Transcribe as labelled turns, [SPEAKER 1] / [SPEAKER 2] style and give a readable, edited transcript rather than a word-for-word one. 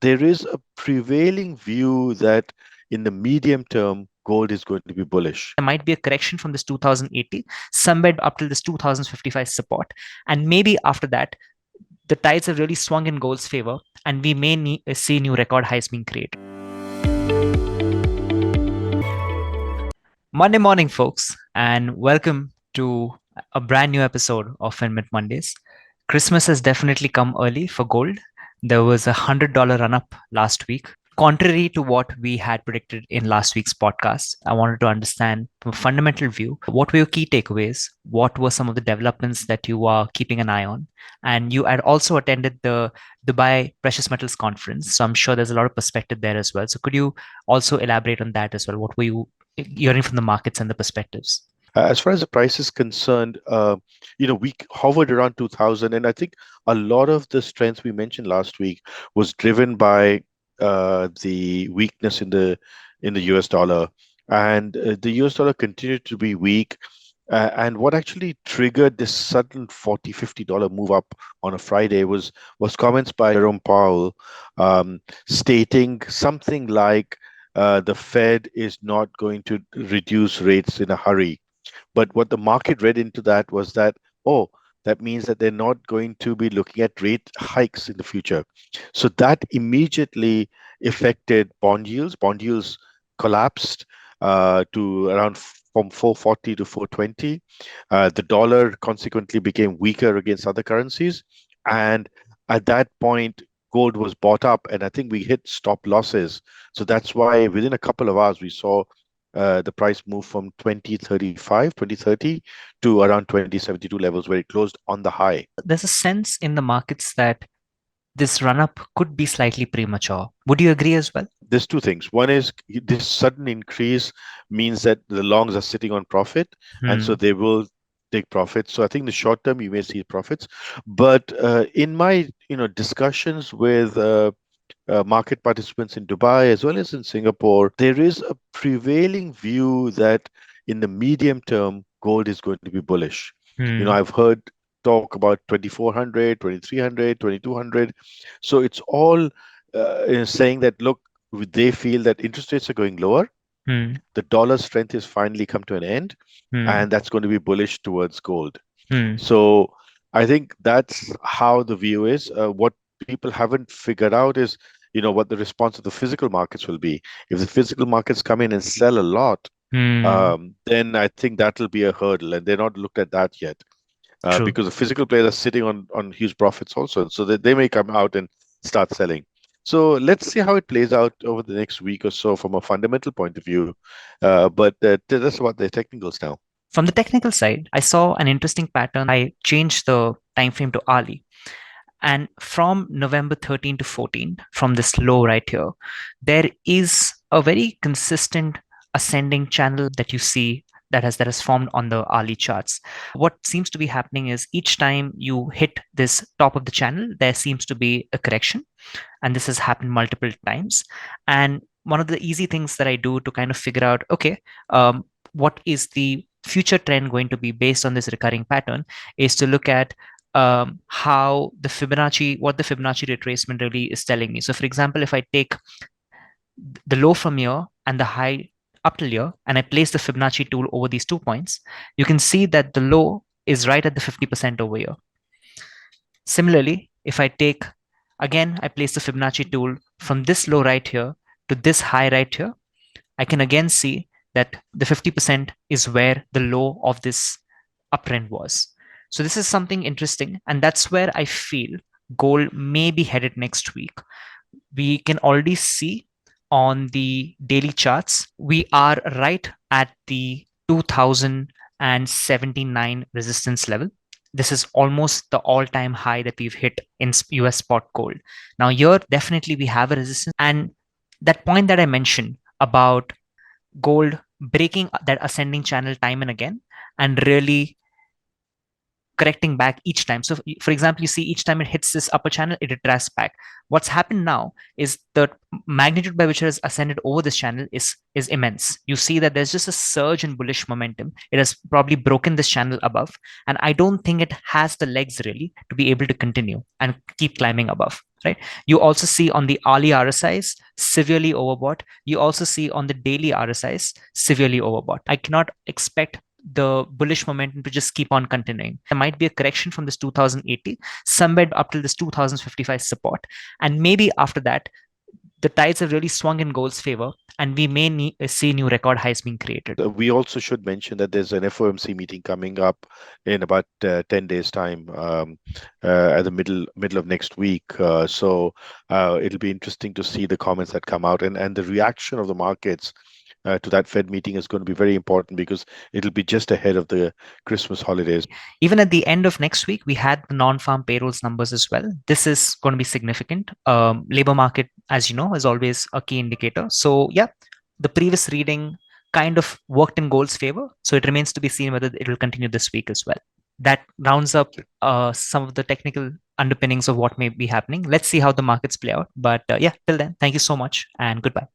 [SPEAKER 1] there is a prevailing view that in the medium term, gold is going to be bullish.
[SPEAKER 2] There might be a correction from this 2080, somewhere up till this 2055 support. And maybe after that, the tides have really swung in gold's favor, and we may see new record highs being created. Monday morning, folks, and welcome to a brand new episode of FinMet Mondays. Christmas has definitely come early for gold. There was $100 run up last week. Contrary to what we had predicted in last week's podcast, I wanted to understand from a fundamental view what were your key takeaways? What were some of the developments that you are keeping an eye on? And you had also attended the Dubai Precious Metals Conference. So I'm sure there's a lot of perspective there as well. So could you also elaborate on that as well? What were you hearing from the markets and the perspectives?
[SPEAKER 1] As far as the price is concerned, we hovered around 2000, and I think a lot of the strength we mentioned last week was driven by the weakness in the US dollar, and the US dollar continued to be weak. And what actually triggered this sudden $40-50 move up on a Friday was comments by Jerome Powell, stating something like the Fed is not going to reduce rates in a hurry. But what the market read into that was that, oh, that means that they're not going to be looking at rate hikes in the future. So that immediately affected bond yields. Bond yields collapsed to around from 440 to 420. The dollar consequently became weaker against other currencies. And at that point, gold was bought up, and I think we hit stop losses. So that's why within a couple of hours, we saw the price moved from 2030 to around 2072 levels where it closed on the high.
[SPEAKER 2] There's a sense in the markets that this run up could be slightly premature. Would you agree as well?
[SPEAKER 1] There's two things. One is this sudden increase means that the longs are sitting on profit, and so they will take profits. So I think the short term you may see profits, but in my discussions with market participants in Dubai as well as in Singapore, there is a prevailing view that in the medium term, gold is going to be bullish. I've heard talk about 2400, 2300, 2200. So it's all saying that, look, they feel that interest rates are going lower. The dollar strength has finally come to an end, and that's going to be bullish towards gold. So I think that's how the view is. What people haven't figured out is, what the response of the physical markets will be. If the physical markets come in and sell a lot, then I think that'll be a hurdle, and they're not looked at that yet. Because the physical players are sitting on huge profits also, so that they may come out and start selling. So let's see how it plays out over the next week or so from a fundamental point of view. But that's about the technicals now.
[SPEAKER 2] From the technical side, I saw an interesting pattern. I changed the time frame to hourly. And from November 13 to 14, from this low right here, there is a very consistent ascending channel that you see that has formed on the hourly charts. What seems to be happening is each time you hit this top of the channel, there seems to be a correction. And this has happened multiple times. And one of the easy things that I do to kind of figure out, okay, what is the future trend going to be based on this recurring pattern is to look at what the Fibonacci retracement really is telling me. So for example, if I take the low from here and the high up till here, and I place the Fibonacci tool over these 2 points, you can see that the low is right at the 50% over here. Similarly, if I take, again, I place the Fibonacci tool from this low right here to this high right here, I can again see that the 50% is where the low of this uptrend was. So this is something interesting, and that's where I feel gold may be headed next week. We can already see on the daily charts, we are right at the 2079 resistance level. This is almost the all-time high that we've hit in US spot gold. Now here, definitely we have a resistance, and that point that I mentioned about gold breaking that ascending channel time and again and really correcting back each time. So for example, you see each time it hits this upper channel, it retraces back. What's happened now is the magnitude by which it has ascended over this channel is immense. You see that there's just a surge in bullish momentum. It has probably broken this channel above, and I don't think it has the legs really to be able to continue and keep climbing above. right? You also see on the hourly RSIs severely overbought. You also see on the daily RSIs severely overbought. I cannot expect the bullish momentum to just keep on continuing. There might be a correction from this 2080 somewhere up till this 2055 support, and maybe after that the tides have really swung in gold's favor, and we may see new record highs being created.
[SPEAKER 1] We also should mention that there's an FOMC meeting coming up in about 10 days' time, at the middle of next week. So it'll be interesting to see the comments that come out, and the reaction of the markets to that Fed meeting is going to be very important because it'll be just ahead of the Christmas holidays.
[SPEAKER 2] Even at the end of next week, we had the non-farm payrolls numbers as well. This is going to be significant. Labor market, as you know, is always a key indicator. So yeah, the previous reading kind of worked in gold's favor. So it remains to be seen whether it will continue this week as well. That rounds up some of the technical underpinnings of what may be happening. Let's see how the markets play out. But yeah, till then, thank you so much and goodbye.